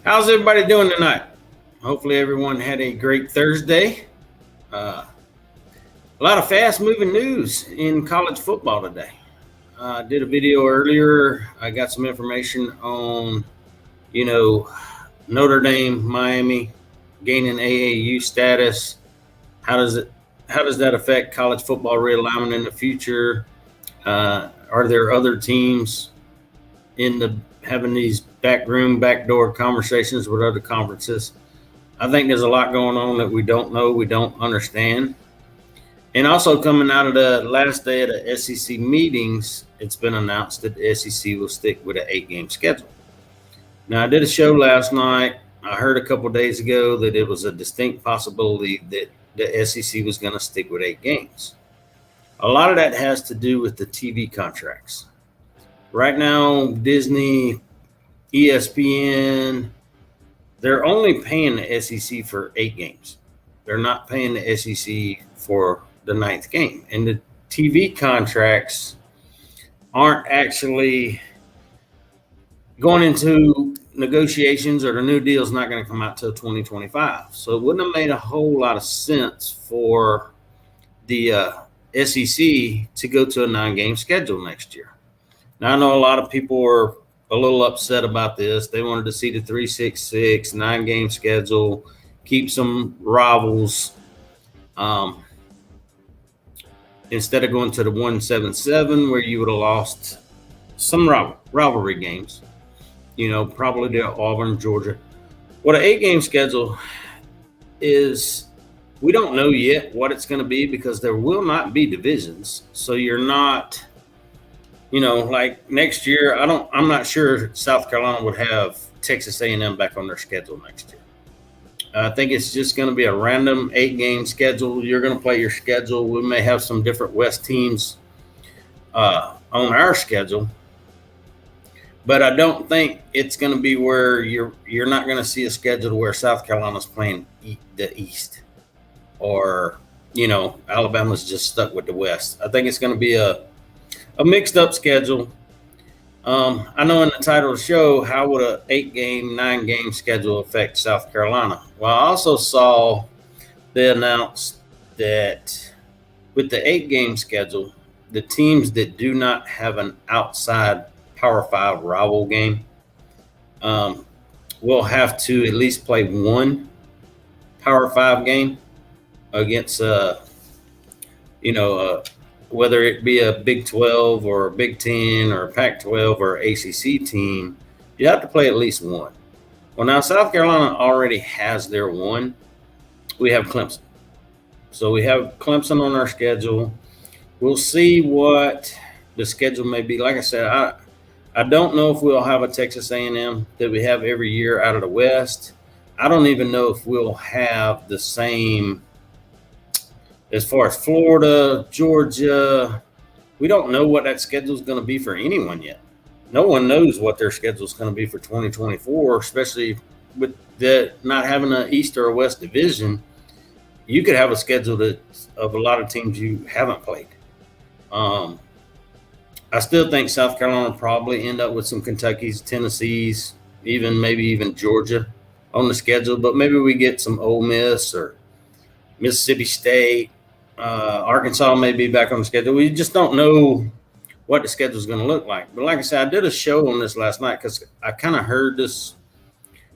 How's everybody doing tonight? Hopefully, everyone had a great Thursday. Uh, a lot of fast moving news in college football today. I did a video earlier. I got some information on, you know, Notre Dame, Miami gaining AAU status. How does it? How does that affect college football realignment in the future? Are there other teams in the having these backdoor conversations with other conferences? I think there's a lot going on that we don't know, we don't understand. And also, coming out of the last day of the SEC meetings, it's been announced that the SEC will stick with an 8-game schedule. Now, I did a show last night. I heard a couple of days ago that it was a distinct possibility that the SEC was going to stick with 8 games. A lot of that has to do with the TV contracts. Right now, Disney, ESPN, they're only paying the SEC for 8 games. They're not paying the SEC for the 9th game. And the TV contracts aren't actually going into negotiations, or the new deal is not going to come out till 2025. So it wouldn't have made a whole lot of sense for the SEC to go to a 9-game schedule next year. Now, I know a lot of people are a little upset about this. They wanted to see the 3-6-6 9-game schedule, keep some rivals, instead of going to the 1-7-7 where you would have lost some rivalry games. Probably the Auburn, Georgia. What an 8-game schedule is, we don't know yet what it's going to be because there will not be divisions. So you're not, like next year, I'm not sure South Carolina would have Texas A&M back on their schedule next year. I think it's just going to be a random 8-game schedule. You're going to play your schedule. We may have some different West teams on our schedule, but I don't think it's going to be where you're not going to see a schedule where South Carolina's playing the East, or Alabama's just stuck with the West. I think it's going to be a mixed up schedule. I know in the title of the show, how would a 8-game, 9-game schedule affect South Carolina? Well, I also saw they announced that with the 8-game schedule, the teams that do not have an outside Power 5 rival game will have to at least play one Power 5 game against whether it be a Big 12 or a Big 10 or a Pac-12 or ACC team. You have to play at least one. Well, now South Carolina already has their one. We have Clemson. So we have Clemson on our schedule. We'll see what the schedule may be. Like I said, I don't know if we'll have a Texas A&M that we have every year out of the West. I don't even know if we'll have the same as far as Florida, Georgia. We don't know what that schedule is going to be for anyone yet. No one knows what their schedule is going to be for 2024, especially with the not having an East or a West division. You could have a schedule of a lot of teams you haven't played. I still think South Carolina will probably end up with some Kentuckys, Tennessees, maybe even Georgia on the schedule. But maybe we get some Ole Miss or Mississippi State. Arkansas may be back on the schedule. We just don't know what the schedule is going to look like. But like I said, I did a show on this last night because I kind of heard this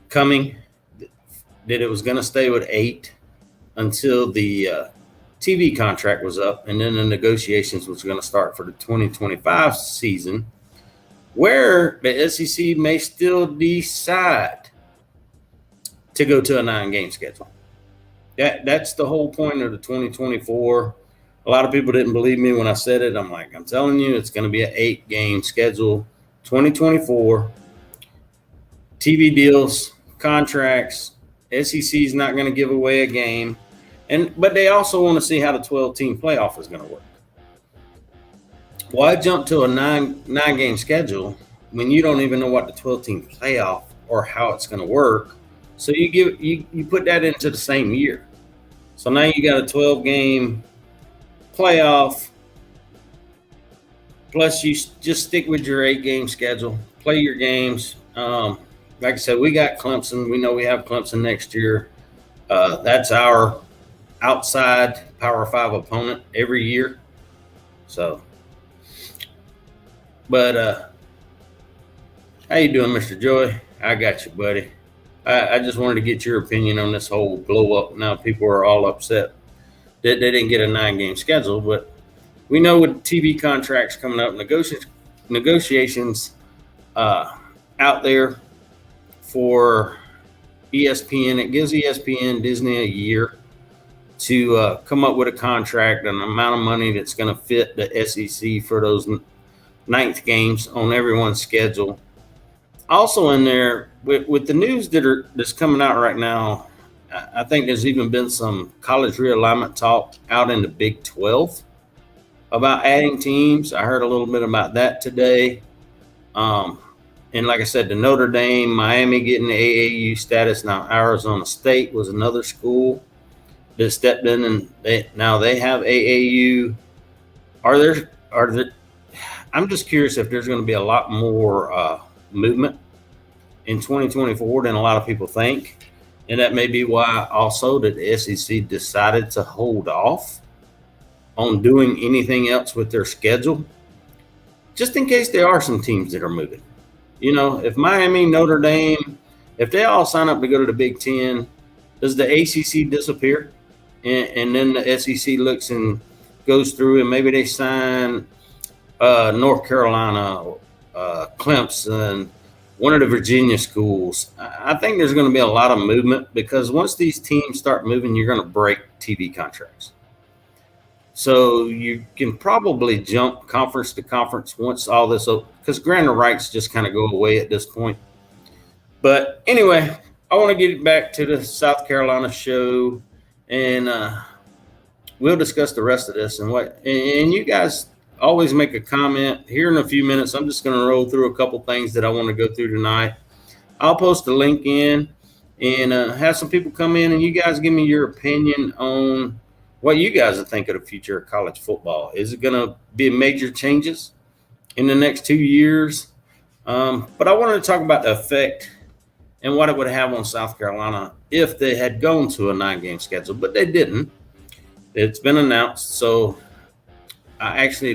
coming, that it was going to stay with 8 until the TV contract was up, and then the negotiations was going to start for the 2025 season, where the SEC may still decide to go to a 9-game schedule. That's the whole point of the 2024. A lot of people didn't believe me when I said it. I'm telling you, it's going to be an 8-game schedule, 2024. TV deals, contracts, SEC's not going to give away a game. But they also want to see how the 12-team playoff is going to work. Why jump to a nine-game schedule when you don't even know what the 12-team playoff or how it's going to work? So you put that into the same year. So now you got a 12-game playoff, plus you just stick with your 8-game schedule, play your games. like I said, we got Clemson. We know we have Clemson next year. That's our outside Power Five opponent every year. So, but how you doing, Mr. Joy? I got you, buddy. I just wanted to get your opinion on this whole blow up. Now people are all upset that they didn't get a 9-game schedule, but we know with TV contracts coming up, negotiations out there for ESPN. It gives ESPN, Disney a year to come up with a contract and an amount of money that's going to fit the SEC for those ninth games on everyone's schedule. Also in there, with the news that's coming out right now, I think there's even been some college realignment talk out in the Big 12 about adding teams. I heard a little bit about that today. And like I said, the Notre Dame, Miami getting the AAU status. Now Arizona State was another school that stepped in, and now they have AAU. Are there? I'm just curious if there's going to be a lot more movement in 2024 than a lot of people think, and that may be why also that the SEC decided to hold off on doing anything else with their schedule, just in case there are some teams that are moving. You know, if Miami, Notre Dame, if they all sign up to go to the Big Ten, does the ACC disappear? And then the SEC looks and goes through, and maybe they sign North Carolina, Clemson, one of the Virginia schools. I think there's going to be a lot of movement because once these teams start moving, you're going to break TV contracts. So you can probably jump conference to conference once all this, because granted rights just kind of go away at this point. But anyway, I want to get back to the South Carolina show, and we'll discuss the rest of this and you guys always make a comment here in a few minutes. I'm just going to roll through a couple things that I want to go through tonight. I'll post a link in and have some people come in, and you guys give me your opinion on what you guys think of the future of college football. Is it going to be major changes in the next 2 years? But I wanted to talk about the effect and what it would have on South Carolina if they had gone to a 9-game schedule, but they didn't. It's been announced. So I actually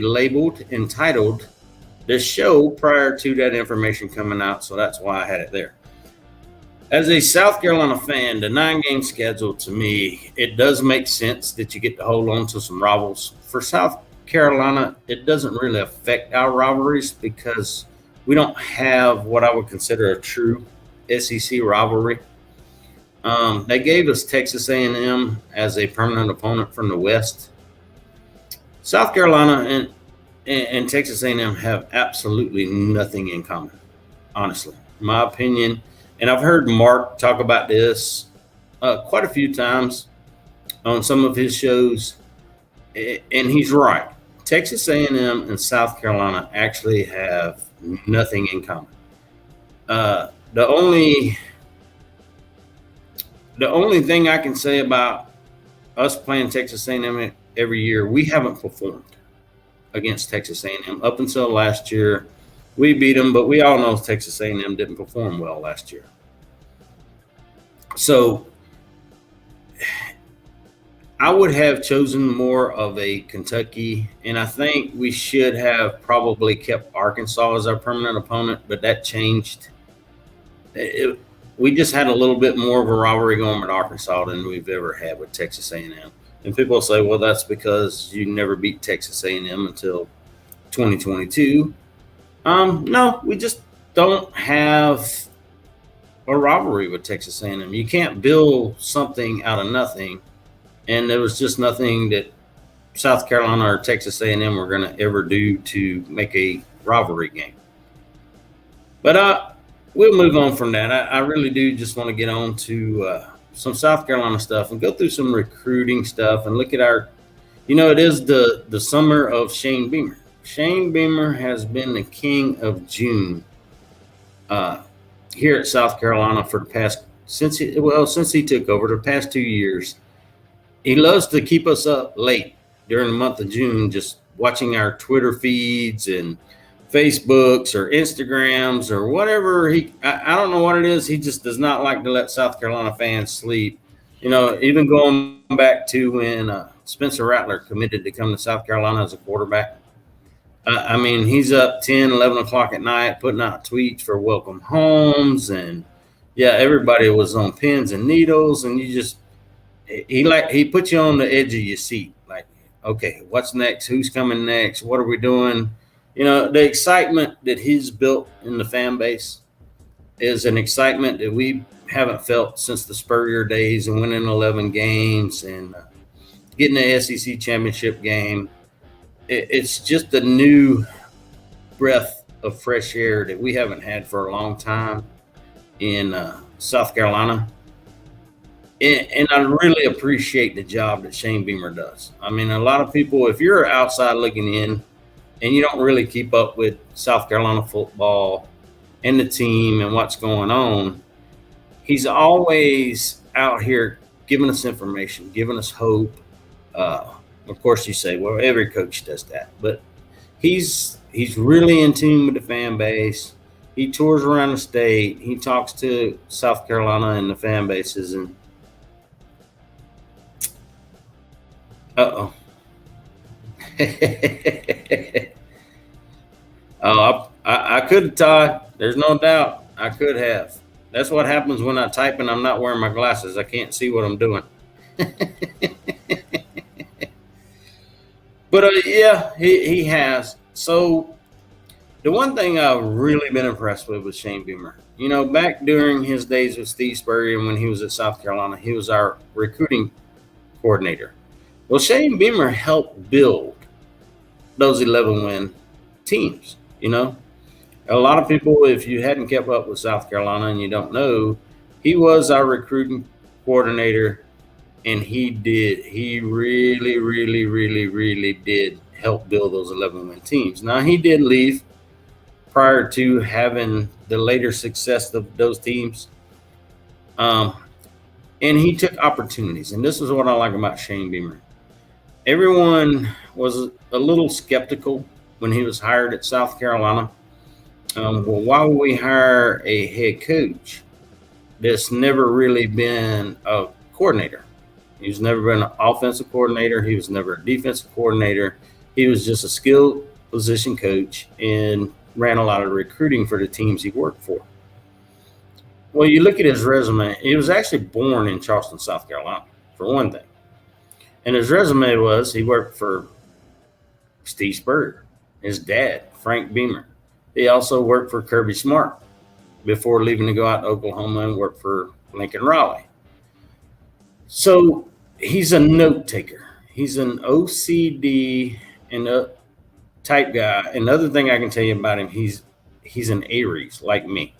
entitled this show prior to that information coming out. So that's why I had it there. As a South Carolina fan, the 9-game schedule, to me, it does make sense that you get to hold on to some rivals. For South Carolina, it doesn't really affect our rivalries because we don't have what I would consider a true SEC rivalry. They gave us Texas A&M as a permanent opponent from the West. South Carolina and Texas A&M have absolutely nothing in common, honestly, in my opinion. And I've heard Mark talk about this quite a few times on some of his shows, and he's right. Texas A&M and South Carolina actually have nothing in common. The only thing I can say about us playing Texas A&M every year, we haven't performed against Texas A&M up until last year. We beat them, but we all know Texas A&M didn't perform well last year. So I would have chosen more of a Kentucky, and I think we should have probably kept Arkansas as our permanent opponent, but that changed. We just had a little bit more of a rivalry going with Arkansas than we've ever had with Texas A&M. And people say, well, that's because you never beat Texas A&M until 2022. No, we just don't have a rivalry with Texas A&M. You can't build something out of nothing, and there was just nothing that South Carolina or Texas A&M were going to ever do to make a rivalry game. But we'll move on from that. I really do just want to get on to some South Carolina stuff and go through some recruiting stuff and look at our, it is the summer of Shane Beamer. Shane Beamer has been the king of June here at South Carolina for the past, since he took over, the past 2 years. He loves to keep us up late during the month of June, just watching our Twitter feeds and Facebooks or Instagrams or whatever. I don't know what it is. He just does not like to let South Carolina fans sleep. Even going back to when Spencer Rattler committed to come to South Carolina as a quarterback. I mean, he's up 10, 11 o'clock at night putting out tweets for welcome homes. And yeah, everybody was on pins and needles. And he put you on the edge of your seat. Like, okay, what's next? Who's coming next? What are we doing? The excitement that he's built in the fan base is an excitement that we haven't felt since the Spurrier days and winning 11 games and getting the SEC championship game. It's just a new breath of fresh air that we haven't had for a long time in South Carolina. And I really appreciate the job that Shane Beamer does. I mean, a lot of people, if you're outside looking in and you don't really keep up with South Carolina football and the team and what's going on, he's always out here giving us information, giving us hope. Of course, you say, well, every coach does that, but he's really in tune with the fan base. He tours around the state. He talks to South Carolina and the fan bases. And oh, I could, Todd. There's no doubt I could have. That's what happens when I type and I'm not wearing my glasses. I can't see what I'm doing. But yeah, he has. So the one thing I've really been impressed with Shane Beamer. Back during his days with Steve Spurrier and when he was at South Carolina, he was our recruiting coordinator. Well, Shane Beamer helped build those 11-win teams. A lot of people, if you hadn't kept up with South Carolina and you don't know, he was our recruiting coordinator. And he really, really, really, really did help build those 11-win teams. Now, he did leave prior to having the later success of those teams. And he took opportunities. And this is what I like about Shane Beamer. Everyone was a little skeptical when he was hired at South Carolina. Well, why would we hire a head coach that's never really been a coordinator? He's never been an offensive coordinator. He was never a defensive coordinator. He was just a skilled position coach and ran a lot of recruiting for the teams he worked for. Well, you look at his resume. He was actually born in Charleston, South Carolina, for one thing. And his resume was he worked for Steve Spurrier, his dad, Frank Beamer. He also worked for Kirby Smart before leaving to go out to Oklahoma and work for Lincoln Riley. So he's a note taker. He's an OCD and a type guy. Another thing I can tell you about him, he's an Aries like me.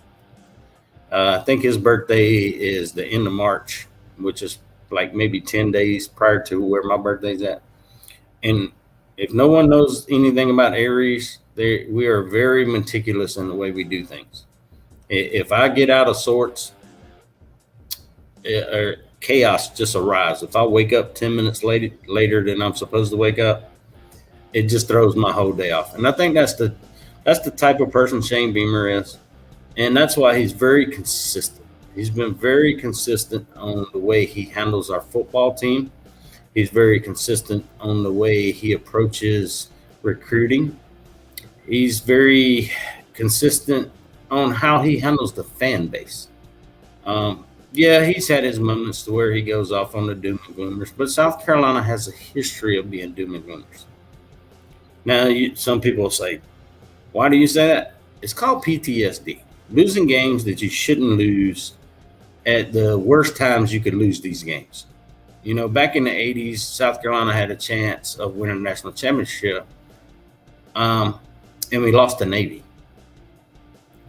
I think his birthday is the end of March, which is like maybe 10 days prior to where my birthday's at. And if no one knows anything about Aries, we are very meticulous in the way we do things. If I get out of sorts, chaos just arrives. If I wake up 10 minutes later than I'm supposed to wake up, it just throws my whole day off. And I think that's the type of person Shane Beamer is. And that's why he's very consistent. He's been very consistent on the way he handles our football team. He's very consistent on the way he approaches recruiting. He's very consistent on how he handles the fan base. Yeah, he's had his moments to where he goes off on the doom and gloomers, but South Carolina has a history of being doom and gloomers. Now, some people say, why do you say that? It's called PTSD. Losing games that you shouldn't lose at the worst times you could lose these games. Back in the 80s, South Carolina had a chance of winning a national championship, and we lost to Navy.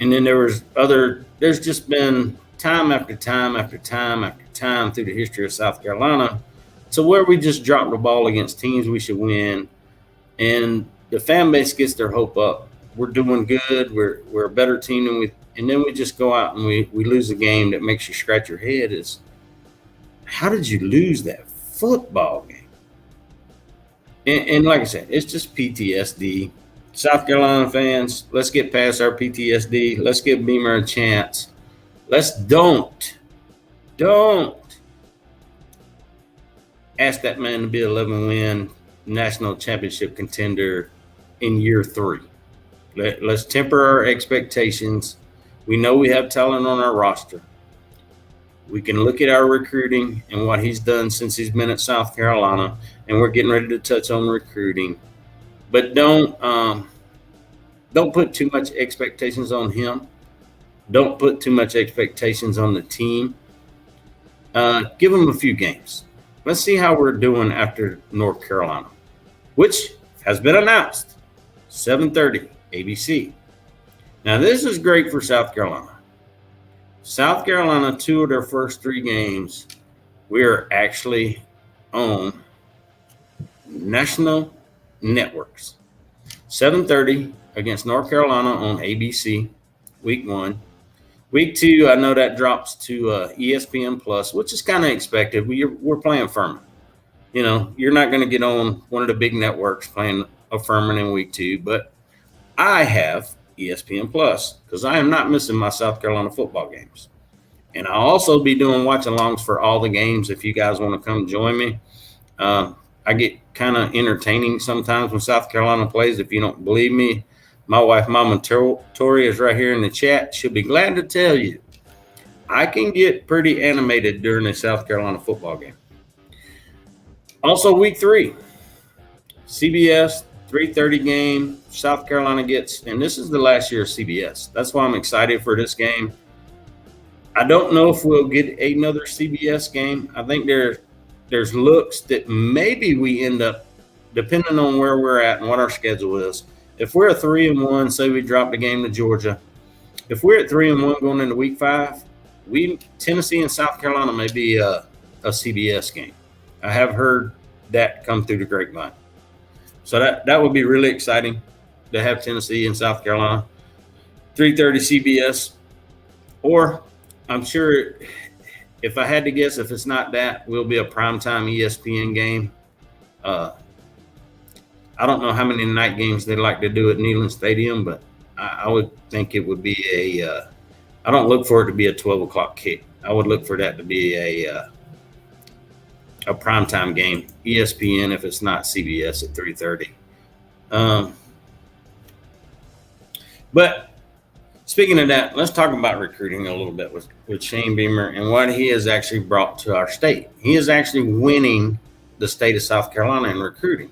And then there's just been time after time after time after time through the history of South Carolina to where we just drop the ball against teams we should win, and the fan base gets their hope up. We're doing good. We're a better team and then we just go out and we lose a game that makes you scratch your head. Is how did you lose that football game? And like I said, it's just PTSD. South Carolina fans, let's get past our PTSD. Let's give Beamer a chance. Let's don't ask that man to be 11-win national championship contender in year 3. Let's temper our expectations. We know we have talent on our roster. We can look at our recruiting and what he's done since he's been at South Carolina, and we're getting ready to touch on recruiting. But don't put too much expectations on him. Don't put too much expectations on the team. Give him a few games. Let's see how we're doing after North Carolina, which has been announced. 7:30 ABC. Now, this is great for South Carolina. South Carolina, 2 of their first 3 games, we are actually on national networks. 7:30 against North Carolina on ABC, week 1. Week 2, I know that drops to ESPN Plus, which is kind of expected. We're playing Furman. You know, you're not going to get on one of the big networks playing a Furman in week 2, but I have ESPN Plus because I am not missing my South Carolina football games. And I'll also be doing watch-alongs for all the games if you guys want to come join me. I get kind of entertaining sometimes when South Carolina plays. If you don't believe me, my wife, Mama Tori, is right here in the chat. She'll be glad to tell you. I can get pretty animated during a South Carolina football game. Also, week 3, CBS, 3:30 game. South Carolina gets, and this is the last year of CBS. That's why I'm excited for this game. I don't know if we'll get another CBS game. I think there's looks that maybe we end up, depending on where we're at and what our schedule is. If we're 3-1, say we drop the game to Georgia. If we're at 3-1 going into week 5, Tennessee and South Carolina may be a CBS game. I have heard that come through the grapevine. So that would be really exciting to have Tennessee and South Carolina. 3:30 CBS. Or I'm sure if I had to guess, if it's not that, will be a primetime ESPN game. I don't know how many night games they like to do at Neyland Stadium, but I would think it would be I don't look for it to be a 12 o'clock kick. I would look for that to be a primetime game. ESPN if it's not CBS at 3:30. But speaking of that, let's talk about recruiting a little bit with Shane Beamer and what he has actually brought to our state. He is actually winning the state of South Carolina in recruiting.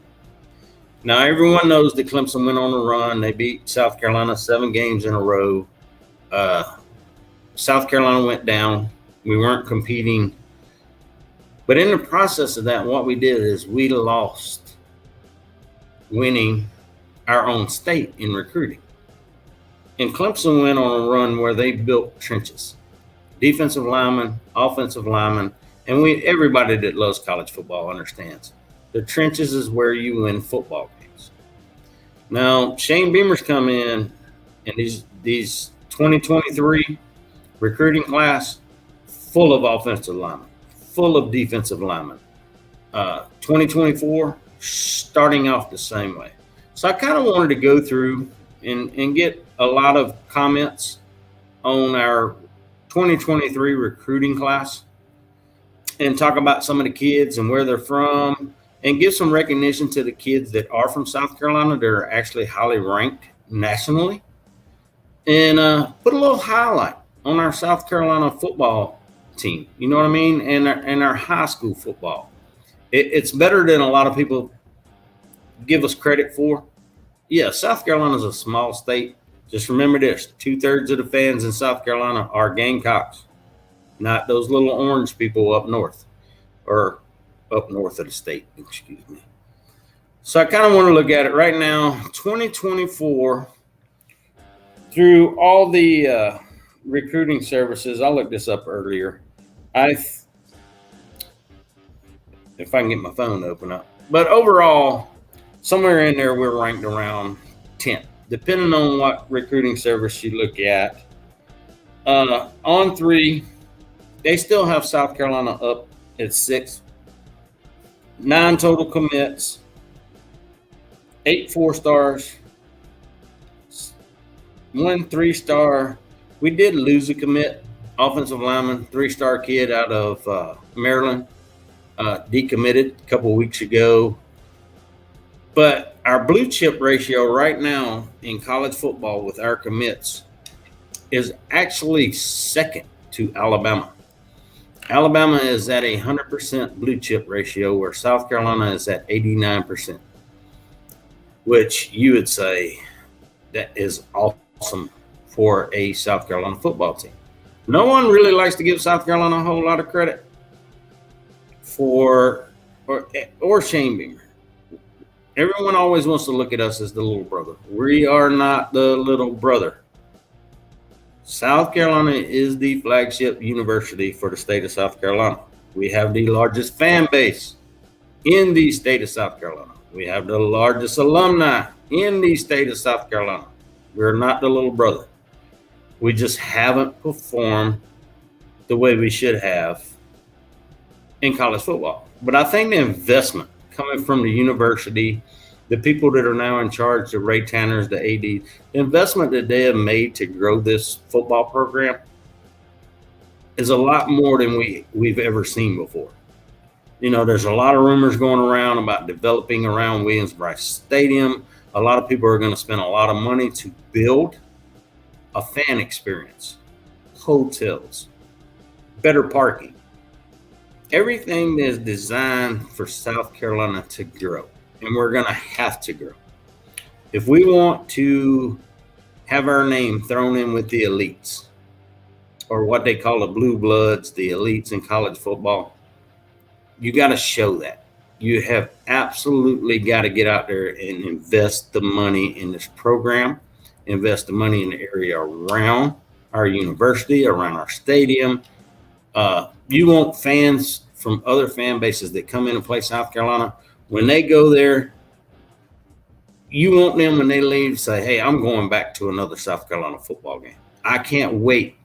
Now, everyone knows that Clemson went on a run. They beat South Carolina 7 games in a row. South Carolina went down. We weren't competing. But in the process of that, what we did is we lost winning our own state in recruiting. And Clemson went on a run where they built trenches, defensive linemen, offensive linemen, and everybody that loves college football understands the trenches is where you win football games. Now, Shane Beamer's come in, and these 2023 recruiting class full of offensive linemen, full of defensive linemen. 2024 starting off the same way. So I kind of wanted to go through and get a lot of comments on our 2023 recruiting class and talk about some of the kids and where they're from and give some recognition to the kids that are from South Carolina that are actually highly ranked nationally and put a little highlight on our South Carolina football team. You know what I mean? And our high school football. It's better than a lot of people give us credit for. Yeah, South Carolina is a small state. Just remember this, 2/3 of the fans in South Carolina are Gamecocks, not those little orange people up north or up north of the state, excuse me. So I kind of want to look at it right now, 2024, through all the recruiting services. I looked this up earlier. If I can get my phone to open up. But overall, somewhere in there, we're ranked around 10th, depending on what recruiting service you look at. On 3, they still have South Carolina up at 6. 9 total commits, 8 4-stars, one 3-star. We did lose a commit, offensive lineman, 3-star kid out of Maryland, decommitted a couple weeks ago. But our blue chip ratio right now in college football with our commits is actually second to Alabama. Alabama is at 100% blue chip ratio, where South Carolina is at 89%, which you would say that is awesome for a South Carolina football team. No one really likes to give South Carolina a whole lot of credit or Shane Beamer. Everyone always wants to look at us as the little brother. We are not the little brother. South Carolina is the flagship university for the state of South Carolina. We have the largest fan base in the state of South Carolina. We have the largest alumni in the state of South Carolina. We're not the little brother. We just haven't performed the way we should have in college football. But I think the investment coming from the university, the people that are now in charge, the Ray Tanners, the AD, the investment that they have made to grow this football program is a lot more than we've ever seen before. There's a lot of rumors going around about developing around Williams-Brice Stadium. A lot of people are going to spend a lot of money to build a fan experience, hotels, better parking, everything that is designed for South Carolina to grow. And we're going to have to grow. If we want to have our name thrown in with the elites, or what they call the blue bloods, the elites in college football, you got to show that. You have absolutely got to get out there and invest the money in this program, invest the money in the area around our university, around our stadium. You want fans from other fan bases that come in and play South Carolina. When they go there, you want them when they leave say, hey, I'm going back to another South Carolina football game. I can't wait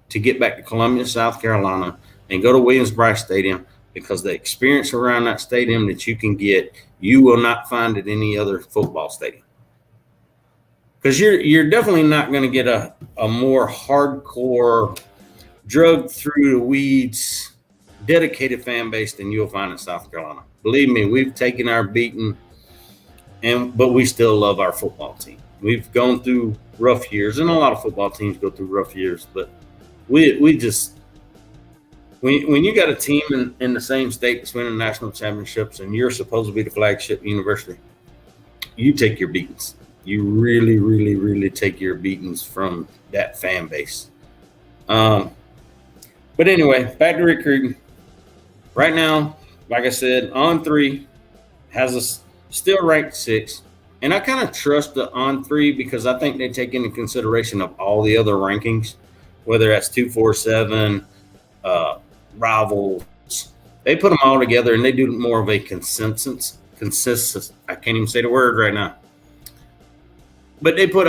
to get back to Columbia, South Carolina and go to Williams-Brice Stadium, because the experience around that stadium that you can get, you will not find at any other football stadium. Because you're definitely not going to get a more hardcore, drug through the weeds, dedicated fan base than you'll find in South Carolina. Believe me, we've taken our beating, but we still love our football team. We've gone through rough years, and a lot of football teams go through rough years, but we just, when you got a team in the same state that's winning national championships and you're supposed to be the flagship university, you take your beatings. You really, really, really take your beatings from that fan base. But anyway, back to recruiting. Right now, like I said, On3 has us still ranked 6. And I kind of trust the On3 because I think they take into consideration of all the other rankings, whether that's 247, Rivals. They put them all together and they do more of a consensus. I can't even say the word right now. But they put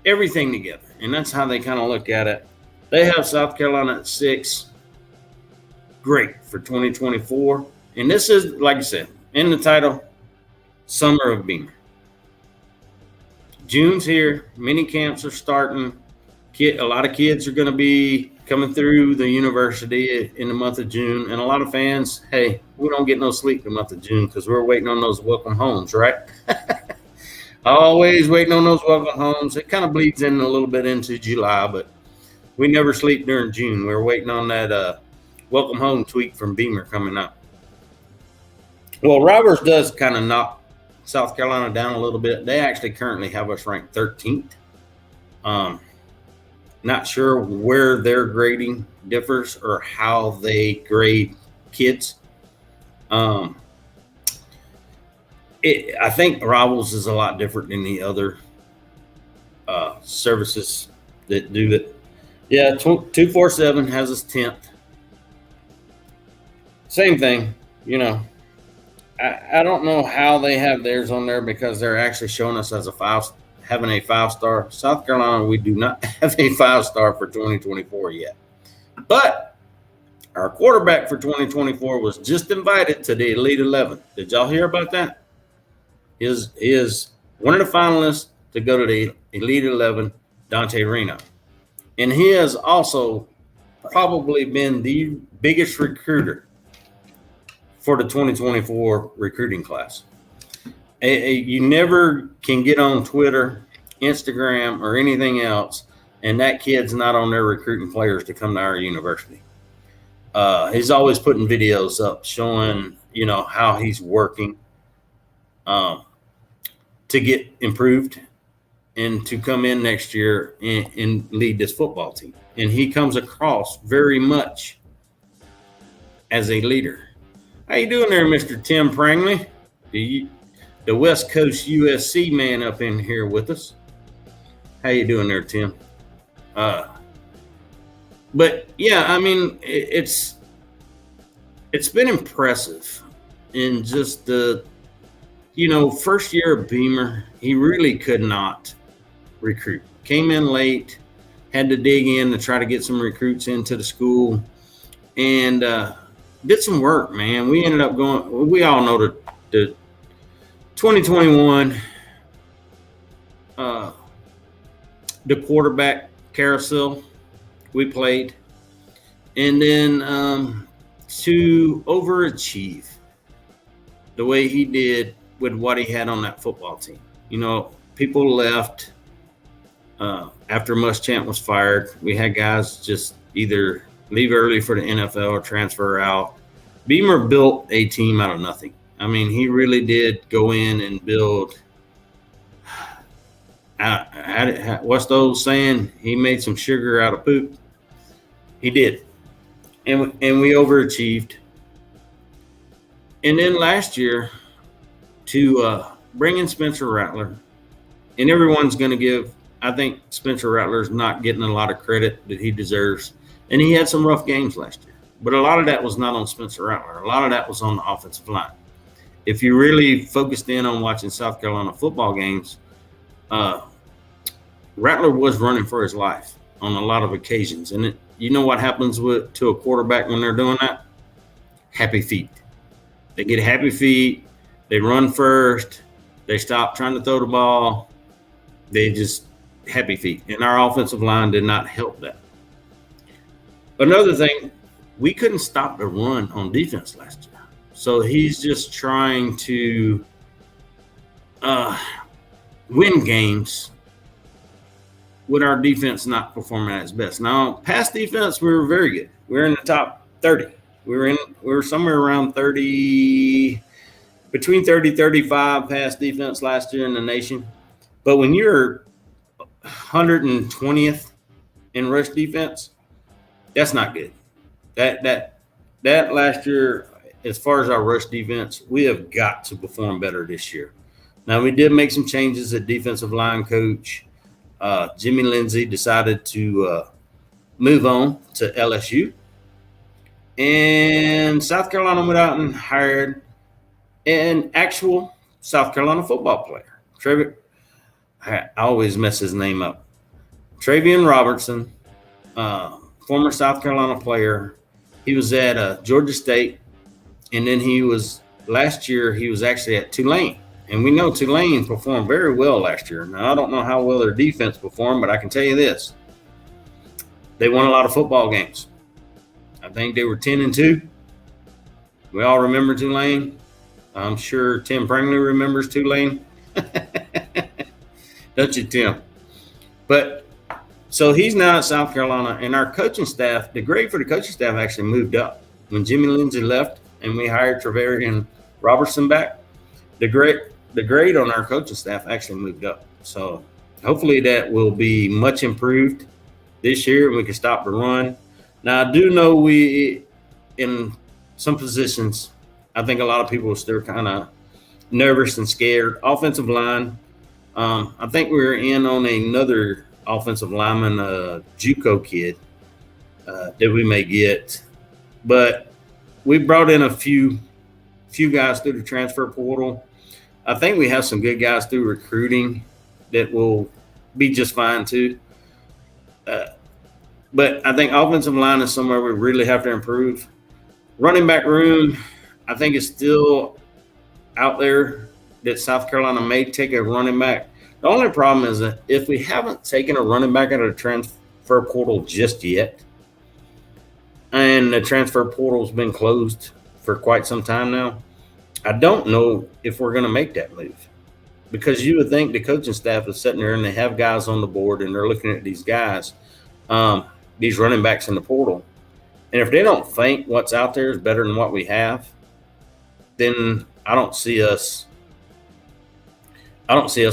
everything together, and that's how they kind of look at it. They have South Carolina at 6. Great for 2024. And this is, like I said, in the title, Summer of Beamer. June's here. Mini camps are starting. A lot of kids are going to be coming through the university in the month of June. And a lot of fans, hey, we don't get no sleep in the month of June because we're waiting on those welcome homes, right? Always waiting on those welcome homes. It kind of bleeds in a little bit into July, but we never sleep during June. We're waiting on that welcome home tweet from Beamer coming up. Well, Roberts does kind of knock South Carolina down a little bit. They actually currently have us ranked 13th. Not sure where their grading differs or how they grade kids. I think Rivals is a lot different than the other services that do it. Yeah, 247 has us 10th. Same thing, I don't know how they have theirs on there because they're actually showing us as having a 5-star. South Carolina, we do not have a 5-star for 2024 yet. But our quarterback for 2024 was just invited to the Elite 11. Did y'all hear about that? Is one of the finalists to go to the Elite 11 Dante Reno. And he has also probably been the biggest recruiter for the 2024 recruiting class. You never can get on Twitter, Instagram, or anything else, and that kid's not on there recruiting players to come to our university. He's always putting videos up showing, how he's working to get improved and to come in next year and lead this football team. And he comes across very much as a leader. How you doing there, Mr. Tim Prangley? The West Coast USC man up in here with us. How you doing there, Tim? But yeah, I mean, it's been impressive in just the, first year of Beamer, he really could not recruit. Came in late, had to dig in to try to get some recruits into the school, and did some work, man. We ended up going, we all know the 2021, the quarterback carousel we played, and then to overachieve the way he did with what he had on that football team. People left after Muschamp was fired. We had guys just either leave early for the NFL or transfer out. Beamer built a team out of nothing. I mean, he really did go in and build. What's the old saying? He made some sugar out of poop. He did. And we overachieved. And then last year, to bring in Spencer Rattler, and everyone's going to give, I think Spencer Rattler's not getting a lot of credit that he deserves. And he had some rough games last year. But a lot of that was not on Spencer Rattler. A lot of that was on the offensive line. If you really focused in on watching South Carolina football games, Rattler was running for his life on a lot of occasions. And you know what happens to a quarterback when they're doing that? Happy feet. They get happy feet. They run first. They stop trying to throw the ball. They just happy feet. And our offensive line did not help that. Another thing, we couldn't stop the run on defense last year. So he's just trying to win games with our defense not performing at its best. Now, pass defense, we were very good. We were in the top 30. We were somewhere around 30, between 30, 35 pass defense last year in the nation. But when you're 120th in rush defense, that's not good. That last year, as far as our rush defense, we have got to perform better this year. Now, we did make some changes at defensive line coach. Jimmy Lindsey decided to move on to LSU. And South Carolina went out and hired an actual South Carolina football player. I always mess his name up. Travian Robertson, former South Carolina player. He was at Georgia State, and then last year he was actually at Tulane. And we know Tulane performed very well last year. Now, I don't know how well their defense performed, but I can tell you this. They won a lot of football games. I think they were 10-2. We all remember Tulane. I'm sure Tim Prangley remembers Tulane. Don't you, Tim? But so he's now at South Carolina, and our coaching staff, the grade for the coaching staff actually moved up. When Jimmy Lindsey left and we hired Travarian Robertson back, the grade on our coaching staff actually moved up. So hopefully that will be much improved this year, and we can stop the run. Now, I do know we, in some positions, I think a lot of people are still kind of nervous and scared. Offensive line, I think we're in on another offensive lineman, JUCO kid that we may get. But we brought in a few guys through the transfer portal. I think we have some good guys through recruiting that will be just fine too. But I think offensive line is somewhere we really have to improve. Running back room, I think it's still out there that South Carolina may take a running back. The The only problem is that if we haven't taken a running back out of the transfer portal just yet, and the transfer portal's been closed for quite some time now, I don't know if we're going to make that move. Because you would think the coaching staff is sitting there and they have guys on the board and they're looking at these guys, these running backs in the portal. And if they don't think what's out there is better than what we have, then I don't see us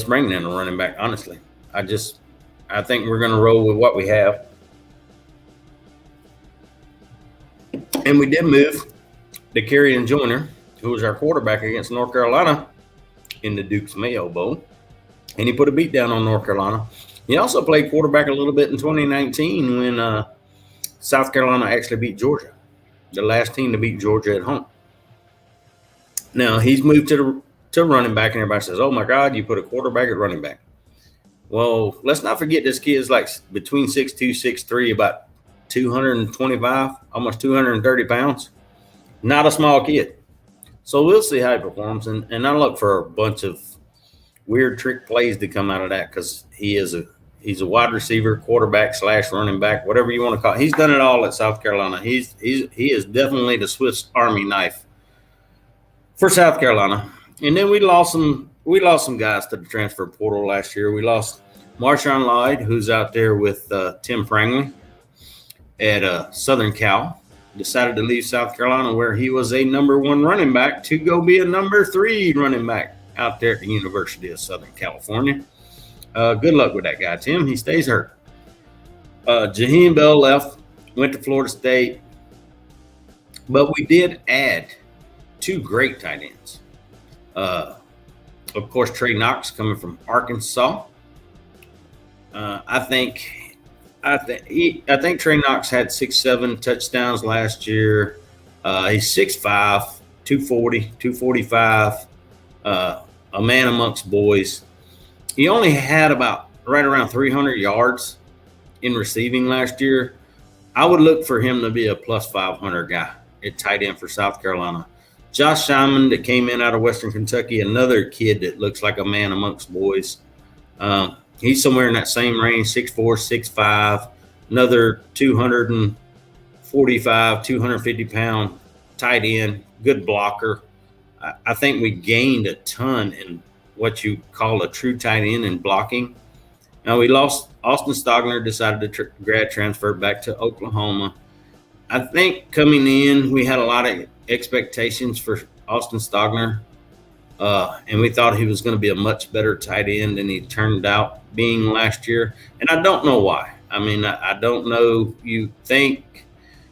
bringing in a running back, honestly. I think we're going to roll with what we have. And we did move to Kerryon Joyner, who was our quarterback against North Carolina in the Duke's Mayo Bowl. And he put a beat down on North Carolina. He also played quarterback a little bit in 2019 when South Carolina actually beat Georgia, the last team to beat Georgia at home. Now, he's moved to running back, and everybody says, oh, my God, you put a quarterback at running back. Well, let's not forget this kid is like between 6'2", 6'3", about 225, almost 230 pounds. Not a small kid. So we'll see how he performs, and I look for a bunch of weird trick plays to come out of that because he's a wide receiver, quarterback / running back, whatever you want to call it. He's done it all at South Carolina. He is definitely the Swiss Army knife for South Carolina. And then we lost some guys to the transfer portal last year. We lost Marshawn Lloyd, who's out there with Tim Prangley at Southern Cal. Decided to leave South Carolina, where he was a number 1 running back, to go be a number 3 running back out there at the University of Southern California. Good luck with that guy, Tim. He stays hurt. Jaheim Bell left, went to Florida State. But we did add 2 great tight ends. Of course, Trey Knox coming from Arkansas. I think Trey Knox had 6-7 touchdowns last year. He's 6'5", 240, 245, a man amongst boys. He only had about right around 300 yards in receiving last year. I would look for him to be a plus 500 guy at tight end for South Carolina. Josh Simon, that came in out of Western Kentucky, another kid that looks like a man amongst boys. He's somewhere in that same range, 6'4", 6'5", another 245, 250-pound tight end, good blocker. I think we gained a ton in what you call a true tight end in blocking. Now, we lost Austin Stogner, decided to grad transfer back to Oklahoma. I think coming in, we had a lot of expectations for Austin Stogner. And we thought he was going to be a much better tight end than he turned out being last year. And I don't know why. I mean, I don't know. You think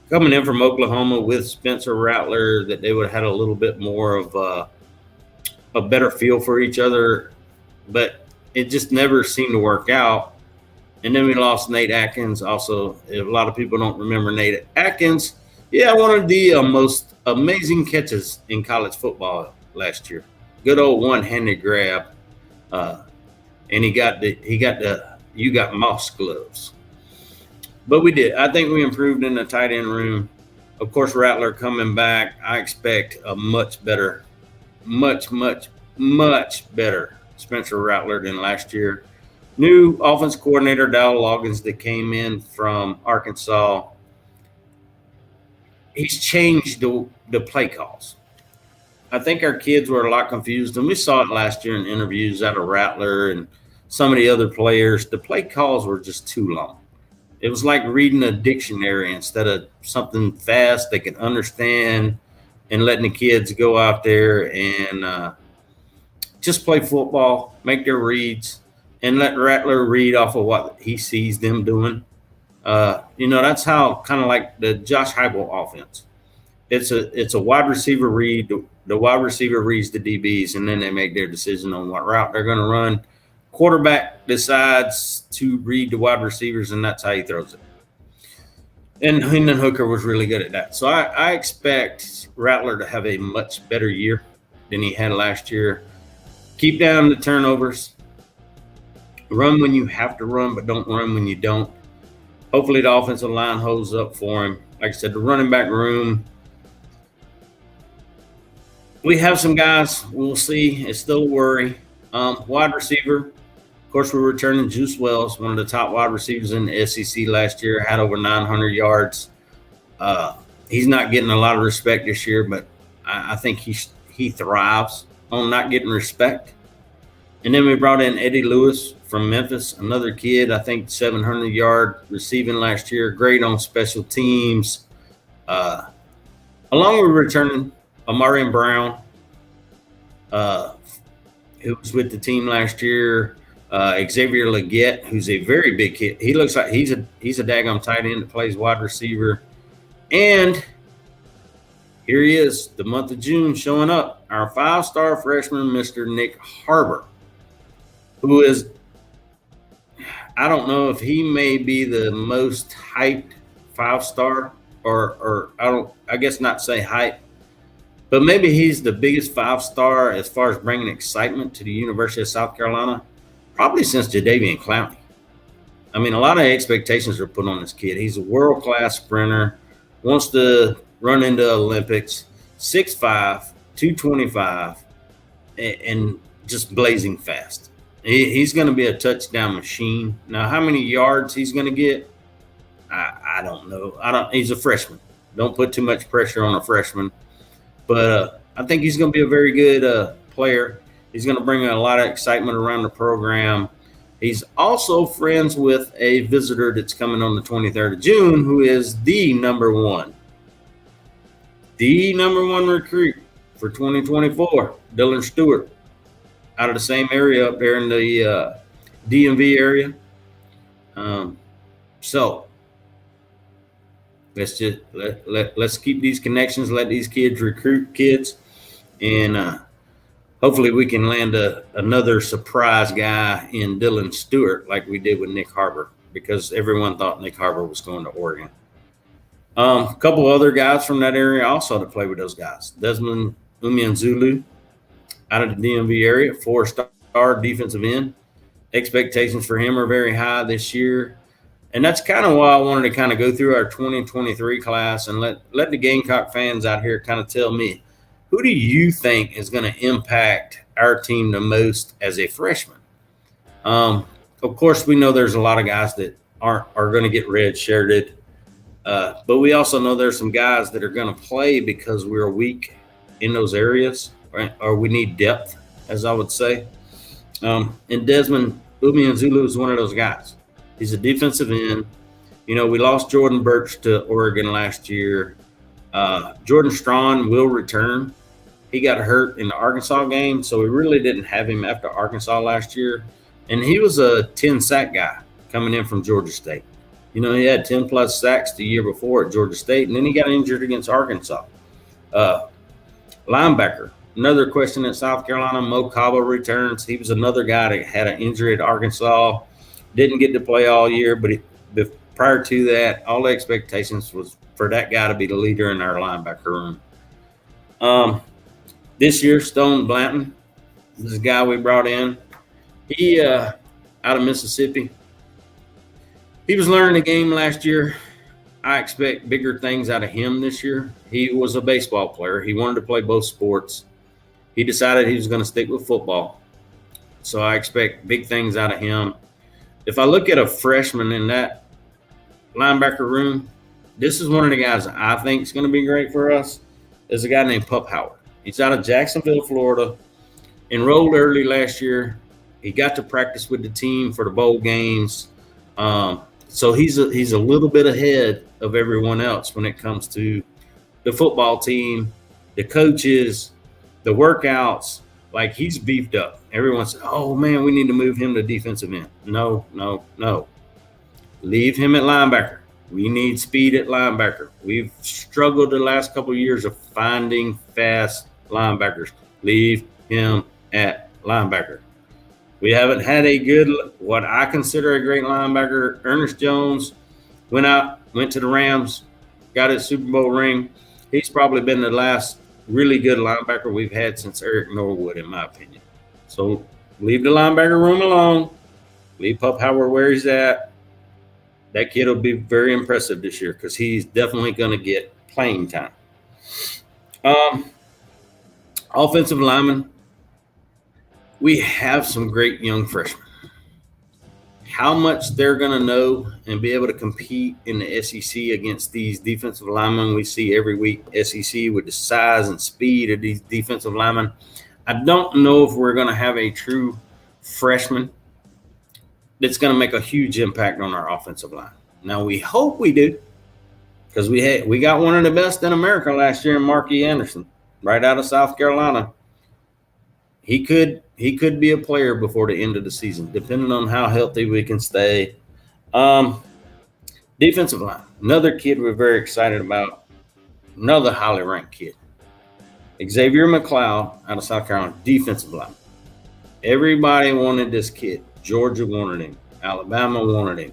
coming in from Oklahoma with Spencer Rattler that they would have had a little bit more of a better feel for each other. But it just never seemed to work out. And then we lost Nate Atkins. Also, a lot of people don't remember Nate Atkins. Yeah, one of the most amazing catches in college football last year. Good old one-handed grab, and he got the you got moss gloves. But we did. I think we improved in the tight end room. Of course, Rattler coming back. I expect a much better Spencer Rattler than last year. New offense coordinator, Dowell Loggins, that came in from Arkansas. He's changed the play calls. I think our kids were a lot confused, and we saw it last year in interviews out of Rattler and some of the other players. The play calls were just too long. It was like reading a dictionary instead of something fast they can understand, and letting the kids go out there and just play football, make their reads, and let Rattler read off of what he sees them doing. That's how kind of like the Josh Heupel offense. It's a wide receiver read. The wide receiver reads the DBs, and then they make their decision on what route they're going to run. Quarterback decides to read the wide receivers, and that's how he throws it. And Hendon Hooker was really good at that. So I expect Rattler to have a much better year than he had last year. Keep down the turnovers. Run when you have to run, but don't run when you don't. Hopefully the offensive line holds up for him. Like I said, the running back room, we have some guys. We'll see. It's still a worry. Wide receiver, course, we're returning Juice Wells, one of the top wide receivers in the SEC last year, had over 900 yards. He's not getting a lot of respect this year, but I think he thrives on not getting respect. And then we brought in Eddie Lewis from Memphis, another kid, I think 700-yard receiving last year, great on special teams. Along with returning Amarian Brown, who was with the team last year, Xavier Leggett, who's a very big kid. He looks like he's a daggone tight end that plays wide receiver. And here he is, the month of June, showing up, our 5-star freshman, Mr. Nick Harbor, who is, I don't know if he may be the most hyped 5-star, or I guess not say hype, but maybe he's the biggest 5-star as far as bringing excitement to the University of South Carolina, probably since Jadeveon Clowney. I mean, a lot of expectations are put on this kid. He's a world-class sprinter, wants to run into Olympics, 6'5", 225, and just blazing fast. He's going to be a touchdown machine. Now, how many yards he's going to get, I don't know. He's a freshman. Don't put too much pressure on a freshman. But I think he's going to be a very good player. He's going to bring a lot of excitement around the program. He's also friends with a visitor that's coming on the 23rd of June, who is the number one recruit for 2024, Dylan Stewart, out of the same area up there in the DMV area. So let's keep these connections, let these kids recruit kids, and hopefully we can land another surprise guy in Dylan Stewart like we did with Nick Harbor, because everyone thought Nick Harbor was going to Oregon. A couple other guys from that area also to play with those guys. Desmond Umianzulu out of the DMV area, 4-star defensive end. Expectations for him are very high this year. And that's kind of why I wanted to kind of go through our 2023 class and let the Gamecock fans out here kind of tell me, who do you think is going to impact our team the most as a freshman? Of course, we know there's a lot of guys that are going to get red-shirted. But we also know there's some guys that are going to play because we're weak in those areas, right? Or we need depth, as I would say. And Desmond Umianzulu is one of those guys. He's a defensive end. You know, we lost Jordan Birch to Oregon last year. Jordan Strawn will return. He got hurt in the Arkansas game, so we really didn't have him after Arkansas last year. And he was a 10-sack guy coming in from Georgia State. You know, he had 10-plus sacks the year before at Georgia State, and then he got injured against Arkansas. Linebacker, another question at South Carolina, Mo Cabo returns. He was another guy that had an injury at Arkansas. Didn't get to play all year, but prior to that, all the expectations was for that guy to be the leader in our linebacker room. This year, Stone Blanton, this is a guy we brought in. He out of Mississippi. He was learning the game last year. I expect bigger things out of him this year. He was a baseball player. He wanted to play both sports. He decided he was going to stick with football. So I expect big things out of him. If I look at a freshman in that linebacker room, this is one of the guys I think is going to be great for us. There's a guy named Pup Howard. He's out of Jacksonville, Florida. Enrolled early last year. He got to practice with the team for the bowl games. So he's a little bit ahead of everyone else when it comes to the football team, the coaches, the workouts. Like, he's beefed up. Everyone said, oh, man, we need to move him to defensive end. No. Leave him at linebacker. We need speed at linebacker. We've struggled the last couple of years of finding fast linebackers. Leave him at linebacker. We haven't had a good, what I consider a great linebacker. Ernest Jones went to the Rams, got his Super Bowl ring. He's probably been the last really good linebacker we've had since Eric Norwood, in my opinion. So leave the linebacker room alone. Leave Pup Howard where he's at. That kid will be very impressive this year because he's definitely going to get playing time. Offensive lineman, we have some great young freshmen. how much they're going to know and be able to compete in the SEC against these defensive linemen we see every week. SEC with the size and speed of these defensive linemen. I don't know if we're going to have a true freshman that's going to make a huge impact on our offensive line. Now, we hope we do, because we got one of the best in America last year in Marky Anderson, right out of South Carolina. He could be a player before the end of the season, depending on how healthy we can stay. Defensive line, another kid we're very excited about, another highly ranked kid. Xavier McLeod out of South Carolina, defensive line. Everybody wanted this kid. Georgia wanted him. Alabama wanted him.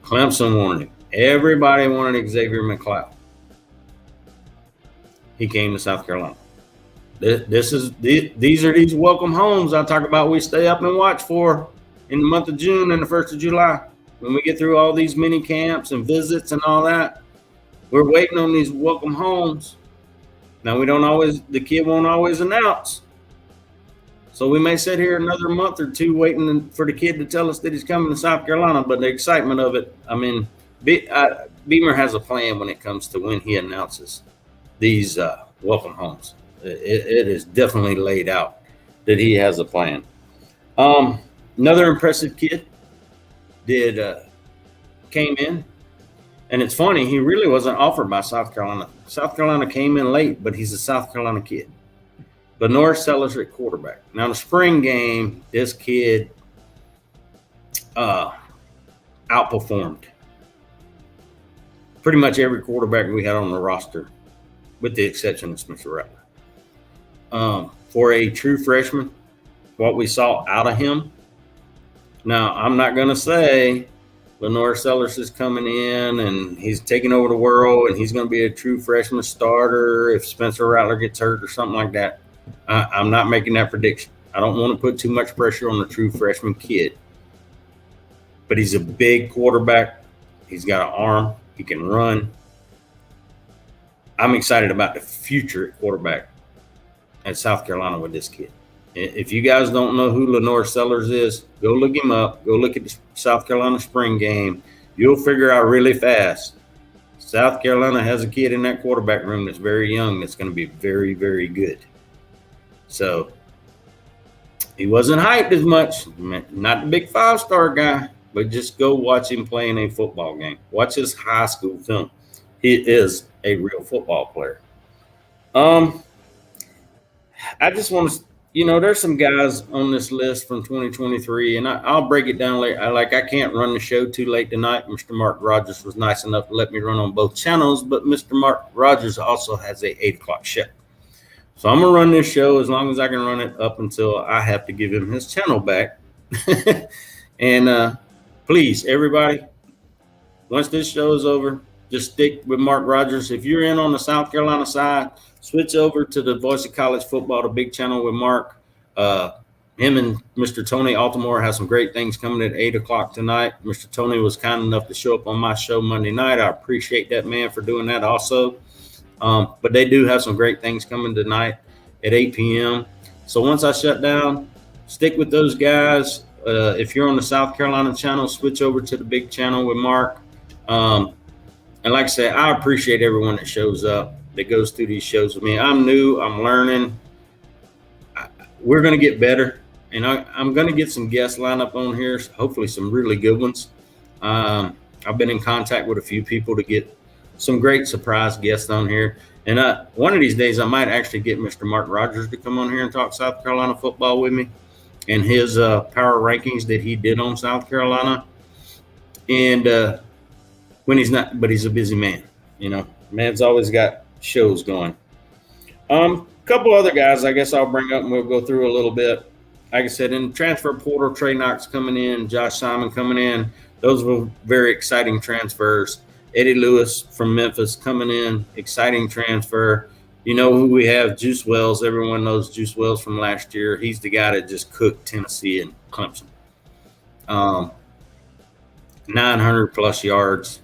Clemson wanted him. Everybody wanted Xavier McLeod. He came to South Carolina. These are these welcome homes I talk about we stay up and watch for in the month of June and the 1st of July. When we get through all these mini camps and visits and all that, we're waiting on these welcome homes. Now, the kid won't always announce. So we may sit here another month or two waiting for the kid to tell us that he's coming to South Carolina. But the excitement of it, I mean, Beamer has a plan when it comes to when he announces these welcome homes. It is definitely laid out that he has a plan. Another impressive kid came in, and it's funny, he really wasn't offered by South Carolina. South Carolina came in late, but he's a South Carolina kid. Lenore Sellers at quarterback. Now, the spring game, this kid outperformed pretty much every quarterback we had on the roster, with the exception of Spencer Rattler. For a true freshman, what we saw out of him. Now, I'm not going to say Lenore Sellers is coming in and he's taking over the world and he's going to be a true freshman starter if Spencer Rattler gets hurt or something like that. I'm not making that prediction. I don't want to put too much pressure on the true freshman kid. But he's a big quarterback. He's got an arm. He can run. I'm excited about the future at quarterback at South Carolina with this kid. If you guys don't know who Lenore Sellers is, go look him up. Go look at the South Carolina spring game. You'll figure out really fast. South Carolina has a kid in that quarterback room that's very young that's going to be very, very good. So he wasn't hyped as much. Not the big 5-star guy, but just go watch him play in a football game. Watch his high school film. He is a real football player. I just want to, there's some guys on this list from 2023, and I'll break it down later. I can't run the show too late tonight. Mr. Mark Rogers was nice enough to let me run on both channels, but Mr. Mark Rogers also has a 8 o'clock show. So I'm going to run this show as long as I can run it up until I have to give him his channel back. And please, everybody, once this show is over, just stick with Mark Rogers. If you're in on the South Carolina side, switch over to the Voice of College Football, the big channel with Mark. Him and Mr. Tony Altamore have some great things coming at 8 o'clock tonight. Mr. Tony was kind enough to show up on my show Monday night. I appreciate that man for doing that also. But they do have some great things coming tonight at 8 p.m. So once I shut down, stick with those guys. If you're on the South Carolina channel, switch over to the big channel with Mark. And like I said, I appreciate everyone that shows up, that goes through these shows with me. I'm new. I'm learning. We're going to get better. And I'm going to get some guests lined up on here, hopefully some really good ones. I've been in contact with a few people to get some great surprise guests on here. And one of these days, I might actually get Mr. Mark Rogers to come on here and talk South Carolina football with me and his power rankings that he did on South Carolina. And when he's not, but he's a busy man. Man's always got shows going. Couple other guys I guess I'll bring up and we'll go through a little bit. Like I said, in transfer portal, Trey Knox coming in, Josh Simon coming in. Those were very exciting transfers. Eddie Lewis from Memphis coming in, exciting transfer. You know who we have, Juice Wells. Everyone knows Juice Wells from last year. He's the guy that just cooked Tennessee and Clemson. 900-plus yards.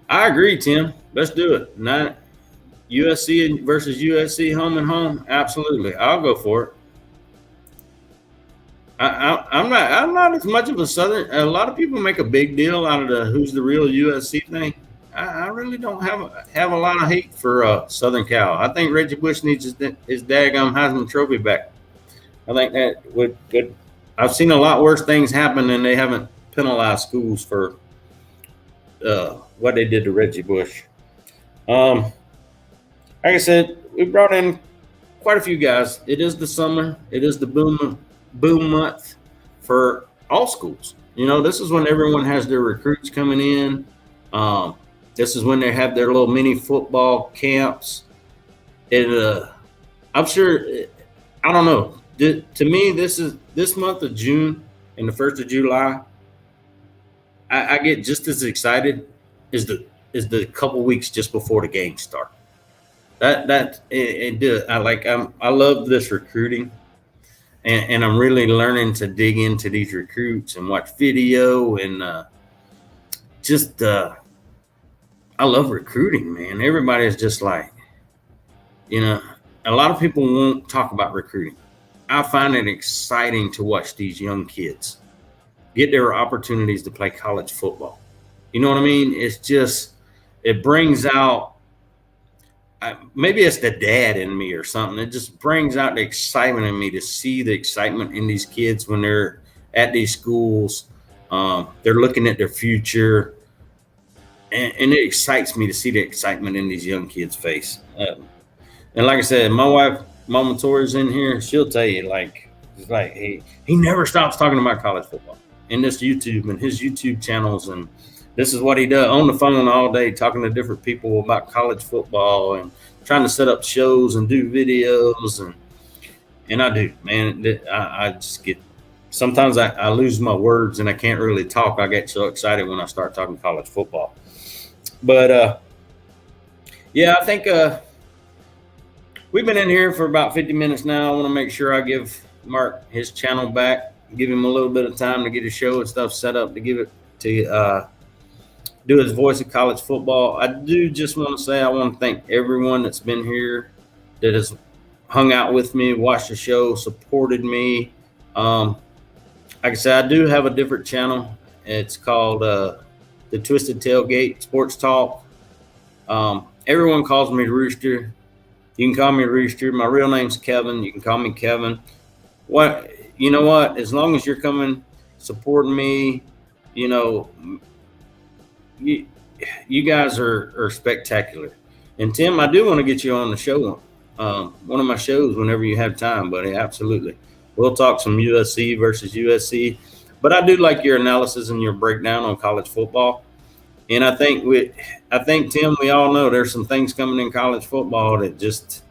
I agree, Tim. Let's do it. USC versus USC home and home. Absolutely. I'll go for it. I'm not as much of a Southern. A lot of people make a big deal out of the who's the real USC thing. I really don't have a lot of hate for Southern Cal. I think Reggie Bush needs his daggum Heisman Trophy back. I think that would good. I've seen a lot worse things happen, and they haven't penalized schools for what they did to Reggie Bush. Um, like I said, we brought in quite a few guys. It is the summer. It is the boom month for all schools. You know, this is when everyone has their recruits coming in. Um, this is when they have their little mini football camps. It, I'm sure. I don't know. To me, this month of June and the 1st of July. I get just as excited as the couple weeks just before the games start. I love this recruiting, and I'm really learning to dig into these recruits and watch video and just I love recruiting, man. Everybody's just like, you know, a lot of people won't talk about recruiting. I find it exciting to watch these young kids get their opportunities to play college football. You know what I mean? It's just, it brings out, maybe it's the dad in me or something. It just brings out the excitement in me to see the excitement in these kids when they're at these schools. They're looking at their future. And it excites me to see the excitement in these young kids' face. And like I said, my wife, Mama Tori's in here. She'll tell you, it's like, hey, he never stops talking about college football in this YouTube and his YouTube channels. And this is what he does on the phone all day, talking to different people about college football and trying to set up shows and do videos. And I do, man. I just get, sometimes I lose my words and I can't really talk. I get so excited when I start talking college football. But yeah, I think we've been in here for about 50 minutes now. I want to make sure I give Mark his channel back, give him a little bit of time to get his show and stuff set up to give it to do his voice of college football. I do just want to say I want to thank everyone that's been here, that has hung out with me, watched the show, supported me. Like I said, I do have a different channel. It's called The Twisted Tailgate Sports Talk. Everyone calls me Rooster. You can call me Rooster. My real name's Kevin. You can call me Kevin. You know what? As long as you're coming, supporting me, you know, you guys are spectacular. And Tim, I do want to get you on the show, one of my shows whenever you have time, buddy. Absolutely. We'll talk some USC versus USC. But I do like your analysis and your breakdown on college football. And I think Tim, we all know there's some things coming in college football that just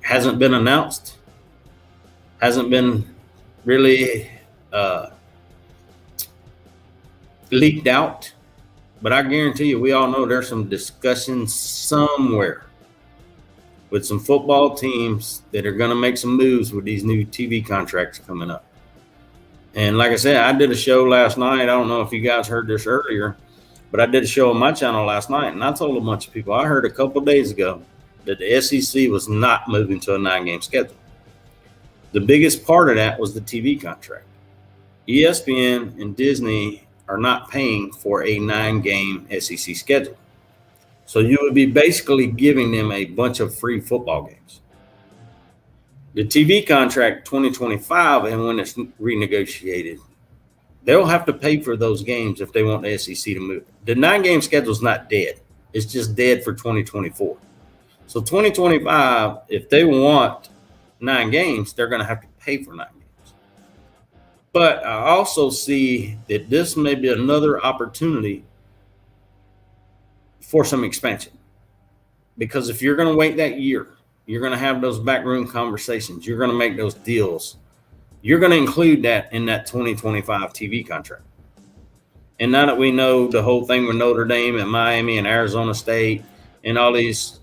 hasn't been announced, hasn't been really leaked out. But I guarantee you, we all know there's some discussion somewhere with some football teams that are going to make some moves with these new TV contracts coming up. And like I said, I did a show last night. I don't know if you guys heard this earlier, but I did a show on my channel last night, and I told a bunch of people, I heard a couple of days ago that the SEC was not moving to a 9-game schedule. The biggest part of that was the TV contract. ESPN and Disney are not paying for a 9-game SEC schedule. So you would be basically giving them a bunch of free football games. The TV contract 2025, and when it's renegotiated, they'll have to pay for those games if they want the SEC to move. The 9-game schedule is not dead. It's just dead for 2024. So 2025, if they want 9 games, they're going to have to pay for 9 games. But I also see that this may be another opportunity for some expansion. Because if you're going to wait that year, you're going to have those backroom conversations. You're going to make those deals. You're going to include that in that 2025 TV contract. And now that we know the whole thing with Notre Dame and Miami and Arizona State and all these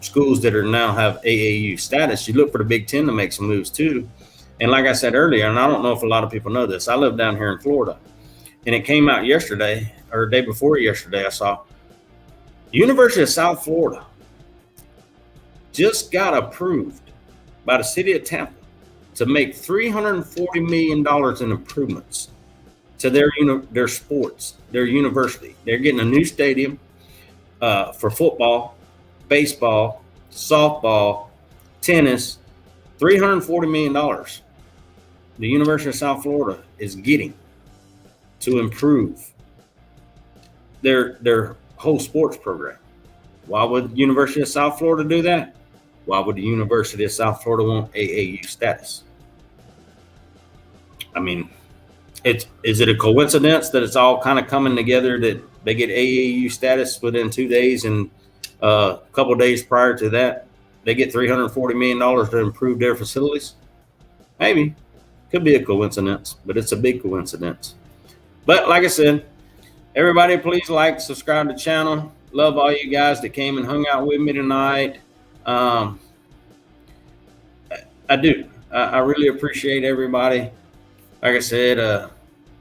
schools that are now have AAU status, you look for the Big Ten to make some moves too. And like I said earlier, and I don't know if a lot of people know this, I live down here in Florida. And it came out yesterday or day before yesterday, I saw University of South Florida just got approved by the city of Tampa to make $340 million in improvements to their sports, their university. They're getting a new stadium for football, baseball, softball, tennis. $340 million the University of South Florida is getting to improve their whole sports program. Why would the University of South Florida do that? Why would the University of South Florida want AAU status? I mean, is it a coincidence that it's all kind of coming together that they get AAU status within 2 days, and a couple of days prior to that, they get $340 million to improve their facilities? Maybe. Could be a coincidence, but it's a big coincidence. But like I said, everybody please like, subscribe to the channel. Love all you guys that came and hung out with me tonight. I do. I really appreciate everybody. Like I said,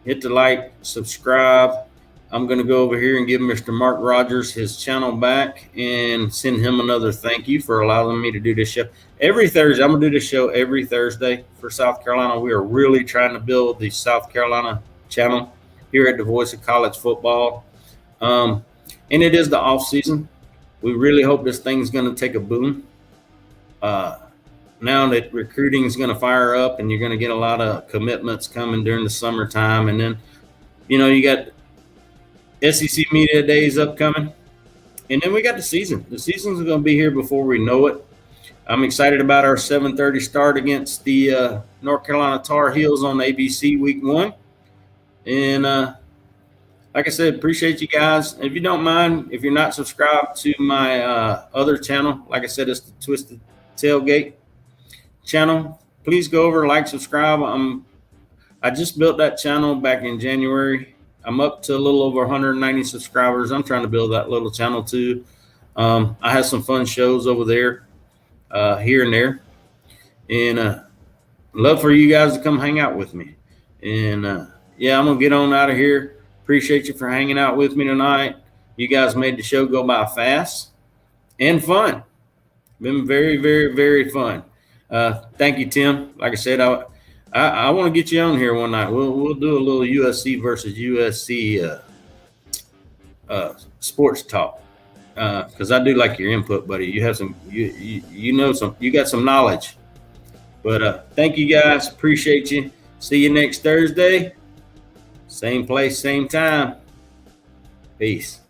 hit the like, subscribe. I'm going to go over here and give Mr. Mark Rogers his channel back and send him another thank you for allowing me to do this show. Every Thursday, I'm going to do this show every Thursday for South Carolina. We are really trying to build the South Carolina channel here at the Voice of College Football. And it is the off season. We really hope this thing's going to take a boom. Now that recruiting is going to fire up and you're going to get a lot of commitments coming during the summertime. And then, you got SEC Media Days upcoming. And then we got the season. The season's going to be here before we know it. I'm excited about our 7:30 start against the North Carolina Tar Heels on ABC Week 1. And like I said, appreciate you guys. If you don't mind, if you're not subscribed to my other channel, like I said, it's the Twisted Tailgate channel. Please go over, like, subscribe. I just built that channel back in January. I'm up to a little over 190 subscribers. I'm trying to build that little channel too. I have some fun shows over there, here and there, and love for you guys to come hang out with me. And yeah, I'm gonna get on out of here. Appreciate you for hanging out with me tonight. You guys made the show go by fast and fun. Been very, very, very fun. Thank you, Tim. Like I said, I want to get you on here one night. We'll do a little USC versus USC sports talk, because I do like your input, buddy. You have some, you got some knowledge. But thank you guys. Appreciate you. See you next Thursday. Same place, same time. Peace.